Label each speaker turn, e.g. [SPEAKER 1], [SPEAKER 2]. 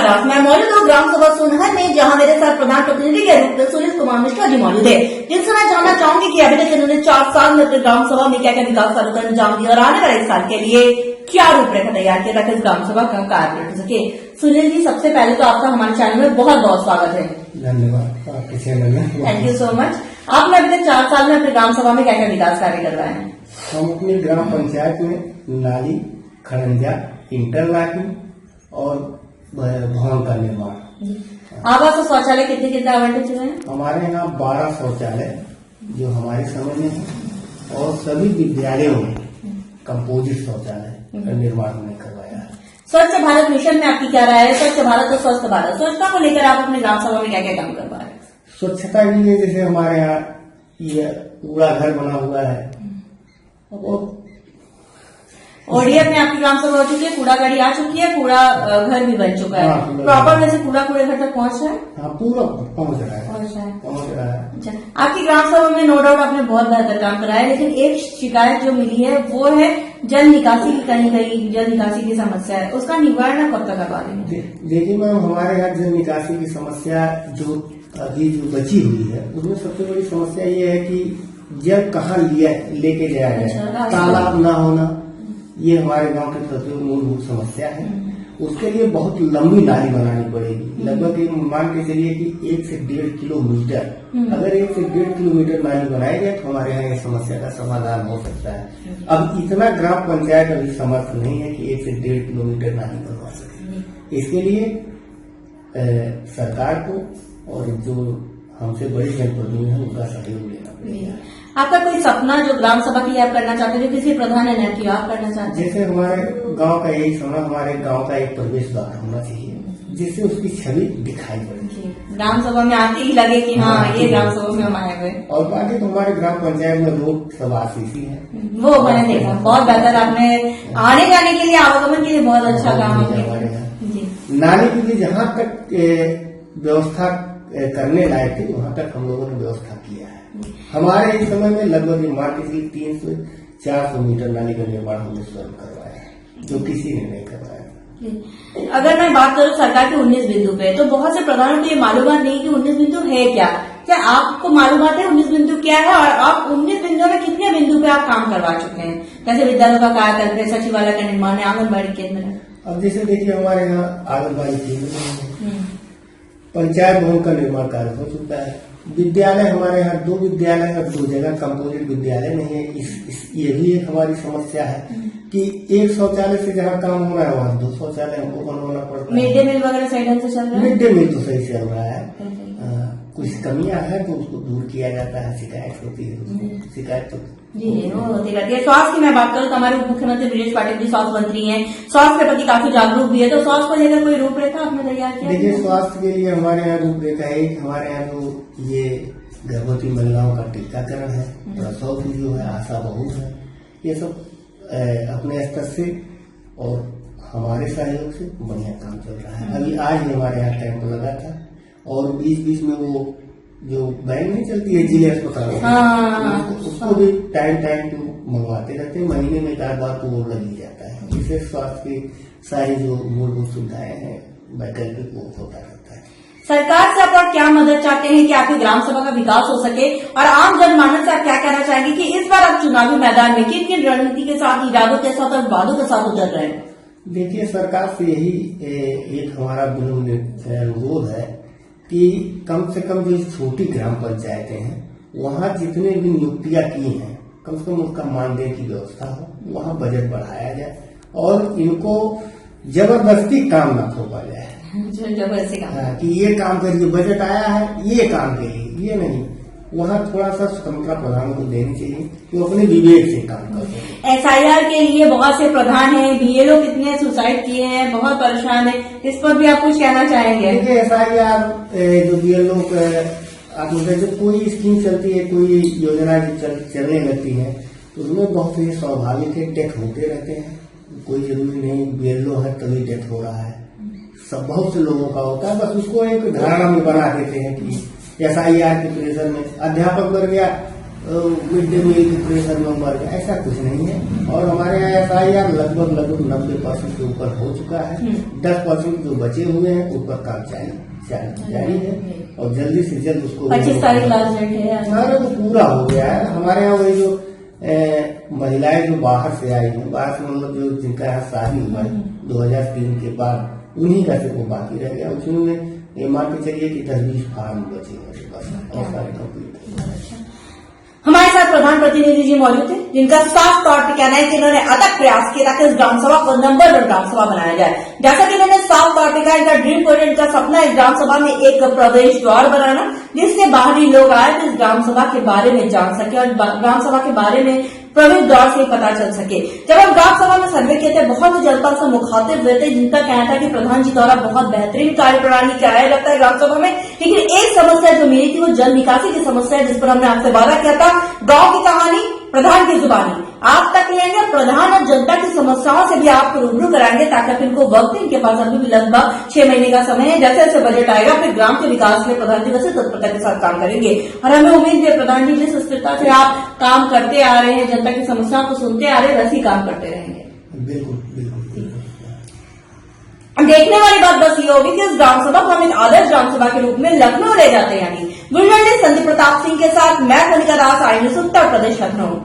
[SPEAKER 1] नमस्कार, मैं मौजूद हूँ ग्राम सभा सोनहर में, जहाँ मेरे साथ प्रधान प्रतिनिधि के रूप में सुनील कुमार मिश्रा जी मौजूद है, जिनसे मैं जानना चाहूंगी कि अभी तक इन्होंने 4 साल में अपने ग्राम सभा में क्या क्या विकास कार्यों का अंजाम दिया और आने वाले 1 साल के लिए क्या रूपरेखा तैयार किया ताकि इस ग्राम सभा का कार्य हो सके। सुनील जी, सबसे पहले तो आपका हमारे चैनल में बहुत बहुत स्वागत है।
[SPEAKER 2] धन्यवाद आपके चैनल में।
[SPEAKER 1] Thank you so much. आपने अभी तक 4 साल में अपने ग्राम सभा में क्या क्या विकास कार्य करवाए हैं?
[SPEAKER 2] हम अपनी ग्राम पंचायत में नाली, खड़ंजा, इंटरलॉकिंग और भवन का निर्माण।
[SPEAKER 1] आवास और शौचालय कितने कितने आवंटित हुए हैं?
[SPEAKER 2] हमारे यहाँ 12 शौचालय जो हमारे समझ में है और सभी विद्यालयों में कंपोजिट शौचालय का निर्माण हमने करवाया है।
[SPEAKER 1] स्वच्छ भारत मिशन में आपकी क्या राय है? स्वच्छ भारत और स्वस्थ भारत, स्वच्छता को लेकर आप अपने ग्राम सभा में क्या क्या काम करवा रहे हैं?
[SPEAKER 2] स्वच्छता के लिए जैसे हमारे यहाँ ये कूड़ा घर बना हुआ है और
[SPEAKER 1] ओडीएफ में आपकी ग्राम सभा हो चुकी है, कूड़ा गाड़ी आ चुकी है, कूड़ा घर भी बन चुका है। प्रॉपर वैसे कूड़ा कूड़े घर तक पहुंच रहा है?
[SPEAKER 2] हाँ, पूरा पहुंच रहा है।
[SPEAKER 1] अच्छा, आपकी ग्राम सभा में नो डाउट आपने बहुत बेहतर काम कराया है, लेकिन एक शिकायत जो मिली है वो है जल निकासी की, कहीं कहीं जल निकासी की समस्या है, उसका निवारण कब तक करवा रहे हैं?
[SPEAKER 2] देखिए मैम, हमारे यहाँ जल निकासी की समस्या जो अभी जो बची हुई है उसमें सबसे बड़ी समस्या ये है कि जल कहाँ लेके जाया जाए, तालाब न होना, ये हमारे गांव के प्रति मूलभूत समस्या है। उसके लिए बहुत लंबी नाली बनानी पड़ेगी, लगभग मान के चलिए कि 1 से 1.5 किलोमीटर। अगर 1 से 1.5 किलोमीटर नाली बनाई जाए तो हमारे यहाँ ये समस्या का समाधान हो सकता है। अब इतना ग्राम पंचायत अभी समर्थ नहीं है कि 1 से 1.5 किलोमीटर नाली बनवा सके। इसके लिए सरकार को और जो हमसे बड़े जनप्रतिनिधि हैं उनका सहयोग लेना पड़ेगा।
[SPEAKER 1] आपका कोई सपना जो ग्राम सभा के लिए आप करना चाहते हैं, जो किसी प्रधान ने न किया आप करना चाहते हैं?
[SPEAKER 2] जैसे हमारे गांव का यही सपना, हमारे गांव का एक प्रवेश द्वार होना चाहिए जिससे उसकी छवि दिखाई पड़े,
[SPEAKER 1] ग्राम सभा में आते ही लगे कि हाँ ये ग्राम सभा में हम आए हुए।
[SPEAKER 2] और बाकी तो हमारे ग्राम पंचायत में रोड सब आशीषी है,
[SPEAKER 1] वो मैंने देखा, बहुत बेहतर। आपने आने जाने के लिए, आवागमन के लिए बहुत अच्छा काम
[SPEAKER 2] हमारे यहाँ। नाली के लिए जहाँ तक व्यवस्था करने लायक थी वहाँ तक हम लोगों ने व्यवस्था किया है। हमारे इस समय में लगभग मान के 300 से 400 मीटर नाली का निर्माण हमने स्वयं करवाया है, जो किसी ने नहीं करवाया।
[SPEAKER 1] अगर मैं बात करूं सरकार के 19 बिंदु पे, तो बहुत से प्रधानों को ये मालूमात नहीं कि 19 बिंदु है क्या आपको मालूमात है 19 बिंदु क्या है और आप 19 बिंदु में कितने बिंदु पे आप काम करवा चुके हैं? जैसे विद्यालयों का कायाकल्प है, सचिवालय का निर्माण है, आंगनबाड़ी केंद्र है।
[SPEAKER 2] अब जैसे देखिए हमारे यहाँ आंगनबाड़ी केंद्र, पंचायत भवन का निर्माण कार्य हो चुका है। विद्यालय हमारे यहाँ 2 विद्यालय और 2 जगह कंपोजिट विद्यालय नहीं है। ये भी एक हमारी समस्या है कि एक शौचालय से जहाँ काम हो रहा है वहाँ 2 शौचालय हमको बनवाना पड़ता है।
[SPEAKER 1] मिड डे मील वगैरह सही ढंग से चल रहा है?
[SPEAKER 2] मिड डे मील तो सही चल रहा है, कुछ कमियां है तो उसको दूर किया जाता है, शिकायत होती है, शिकायत तो
[SPEAKER 1] जी वो होती रहती है। स्वास्थ्य की मैं बात करूँ तो हमारे उप मुख्यमंत्री ब्रजेश पाटिल जी स्वास्थ्य मंत्री हैं, स्वास्थ्य के प्रति काफी जागरूक भी है, तो स्वास्थ्य को लेकर कोई रूपरेखा आपने तैयार किया?
[SPEAKER 2] देखिए, स्वास्थ्य के लिए हमारे यहाँ रूपरेखा है कि हमारे यहाँ जो ये गर्भवती महिलाओं का टीकाकरण है, प्रसव की जो है, आशा बहू है, ये सब अपने स्तर से और हमारे सहयोग से बढ़िया काम चल रहा है। अभी आज ही हमारे यहाँ कैंप लगा था और बीच में वो जो वैन नहीं चलती है जिले अस्पताल, उसको भी टाइम टू मंगवाते रहते हैं, महीने में 1 बार तो वो लग ही जाता है। इससे स्वास्थ्य की सारी जो मूलभूत सुविधाएं हैं वैकल्पिक वो होता रहता है।
[SPEAKER 1] सरकार से आप और क्या मदद चाहते हैं कि आपकी ग्राम सभा का विकास हो सके, और आम जनमानस से आप क्या कहना चाहेंगे कि इस बार आप चुनावी मैदान में किन किन रणनीति के साथ, इरादों के साथ और वादों के साथ उतर रहे हैं?
[SPEAKER 2] देखिए, सरकार से यही एक हमारा अनुरोध है कि कम से कम जो छोटी ग्राम पंचायतें हैं वहाँ जितने भी नियुक्तियां की हैं कम से कम उसका मानदेय की व्यवस्था हो, वहाँ बजट बढ़ाया जाए और इनको जबरदस्ती काम न थोपा जाए।
[SPEAKER 1] जबरदस्ती काम
[SPEAKER 2] कि ये काम करिए, बजट आया है ये काम के लिए, ये नहीं। वहाँ थोड़ा सा स्वतंत्रता प्रधान को देनी चाहिए कि वो अपने विवेक से काम कर सके।
[SPEAKER 1] SIR के लिए बहुत से प्रधान हैं, BLO कितने सुसाइड किए हैं, बहुत परेशान है, इस पर भी आप कुछ कहना चाहेंगे?
[SPEAKER 2] देखिए, SIR जो BLO आप जब कोई स्कीम चलती है, कोई योजना चलने लगती है तो उसमें बहुत ही स्वाभाविक है, डेथ होते रहते हैं। कोई जरूरी नहीं BLO है तभी डेथ हो रहा है, सब बहुत से लोगों का होता है। बस उसको एक धारणा में बना देते हैं कि SIR के प्रेशर में अध्यापक वर्ग या मिड डे मील के प्रेशर में मर गया, ऐसा कुछ नहीं है। और हमारे यहाँ FIR लगभग 90% के ऊपर हो चुका है। 10% जो बचे हुए हैं ऊपर काम जारी है और जल्दी से जल्द उसको
[SPEAKER 1] 25 तारीख लास्ट डेट है।
[SPEAKER 2] हमारा तो पूरा हो गया है। हमारे यहाँ वही जो महिलाएं जो बाहर से आई हैं, बाहर से मतलब जो जिनका यहाँ शादी हुआ है 2003 के बाद, उन्हीं का सिर्फ वो बाकी रह गया। उसमें ये मान के चलिए कि 10-20 फार्म बचे हैं बस, और सारे कंप्लीट।
[SPEAKER 1] हमारे साथ प्रधान प्रतिनिधि जी मौजूद थे, जिनका साफ तौर पर कहना है कि इन्होंने अथक प्रयास किया ताकि इस ग्राम सभा को नंबर 1 ग्राम सभा बनाया जाए। जैसा कि इन्होंने साफ तौर पर कहा, इनका ड्रीम प्रोजेक्ट, इनका सपना इस ग्राम सभा में एक प्रवेश द्वार बनाना, जिससे बाहरी लोग आए तो इस ग्राम सभा के बारे में जान सके और ग्राम सभा के बारे में प्रवेश द्वार से पता चल सके। जब हम ग्राम सभा में सर्वे किए थे, बहुत से जनता से मुखातिब हुए थे, जिनका कहना था कि प्रधान जी द्वारा बहुत बेहतरीन कार्यप्रणाली कराया जाता है ग्राम सभा में, लेकिन एक समस्या जो मिली थी वो जल निकासी की समस्या है, जिस पर हमने आपसे वादा किया था। गांव की कहानी प्रधान की जुबानी आप तक लेंगे, प्रधान और जनता की समस्याओं से भी आपको रूबरू कराएंगे, ताकि आप इनको वक्त, इनके पास अभी भी लगभग 6 महीने का समय है। जैसे जैसे बजट आएगा फिर ग्राम के विकास के लिए प्रधान जी वैसे तत्परता के साथ काम करेंगे। और हमें उम्मीद है प्रधान जी जिस स्थिरता से आप काम करते आ रहे हैं, जनता की समस्याओं को सुनते आ रहे हैं, वैसे ही काम करते रहेंगे।
[SPEAKER 2] बिल्कुल बिल्कुल।
[SPEAKER 1] देखने वाली बात बस ये होगी कि इस ग्राम सभा को हम एक आदर्श ग्राम सभा के रूप में लखनऊ ले जाते हैं। यानी बुलंदी संदीप प्रताप सिंह के साथ मैं कनिका दास, आई न्यूज़ उत्तर प्रदेश, लखनऊ।